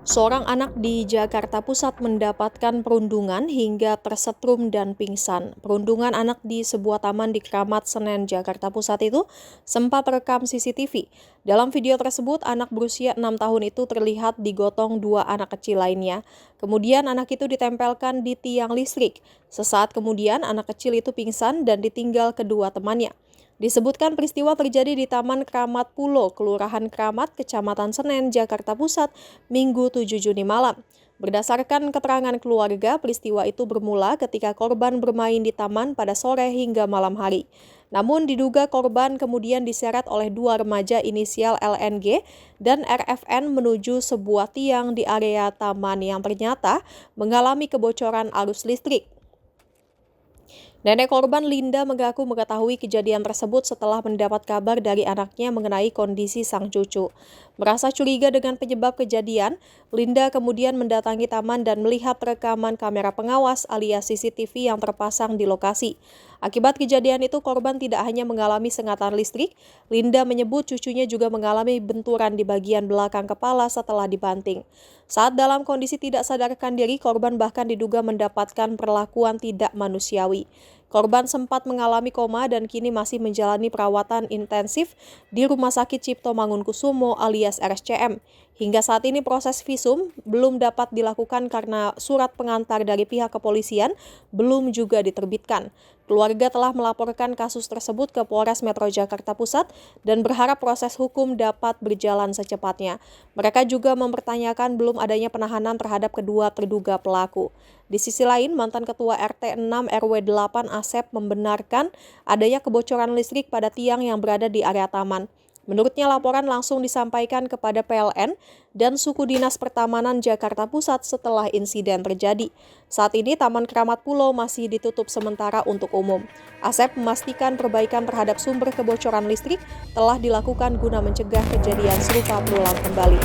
Seorang anak di Jakarta Pusat mendapatkan perundungan hingga tersetrum dan pingsan. Perundungan anak di sebuah taman di Kramat Senen, Jakarta Pusat itu sempat terekam CCTV. Dalam video tersebut, anak berusia 6 tahun itu terlihat digotong dua anak kecil lainnya. Kemudian anak itu ditempelkan di tiang listrik. Sesaat kemudian anak kecil itu pingsan dan ditinggal kedua temannya. Disebutkan peristiwa terjadi di Taman Kramat Pulo, Kelurahan Kramat, Kecamatan Senen, Jakarta Pusat, Minggu 7 Juni malam. Berdasarkan keterangan keluarga, peristiwa itu bermula ketika korban bermain di taman pada sore hingga malam hari. Namun diduga korban kemudian diseret oleh dua remaja inisial LNG dan RFN menuju sebuah tiang di area taman yang ternyata mengalami kebocoran arus listrik. Nenek korban Linda mengaku mengetahui kejadian tersebut setelah mendapat kabar dari anaknya mengenai kondisi sang cucu. Merasa curiga dengan penyebab kejadian, Linda kemudian mendatangi taman dan melihat rekaman kamera pengawas alias CCTV yang terpasang di lokasi. Akibat kejadian itu, korban tidak hanya mengalami sengatan listrik, Linda menyebut cucunya juga mengalami benturan di bagian belakang kepala setelah dibanting. Saat dalam kondisi tidak sadarkan diri, korban bahkan diduga mendapatkan perlakuan tidak manusiawi. Korban sempat mengalami koma dan kini masih menjalani perawatan intensif di Rumah Sakit Cipto Mangunkusumo alias RSCM. Hingga saat ini proses visum belum dapat dilakukan karena surat pengantar dari pihak kepolisian belum juga diterbitkan. Keluarga telah melaporkan kasus tersebut ke Polres Metro Jakarta Pusat dan berharap proses hukum dapat berjalan secepatnya. Mereka juga mempertanyakan belum adanya penahanan terhadap kedua terduga pelaku. Di sisi lain, mantan Ketua RT 6 RW 8 Asep membenarkan adanya kebocoran listrik pada tiang yang berada di area taman. Menurutnya laporan langsung disampaikan kepada PLN dan Suku Dinas Pertamanan Jakarta Pusat setelah insiden terjadi. Saat ini Taman Kramat Pulo masih ditutup sementara untuk umum. Asep memastikan perbaikan terhadap sumber kebocoran listrik telah dilakukan guna mencegah kejadian serupa berulang kembali.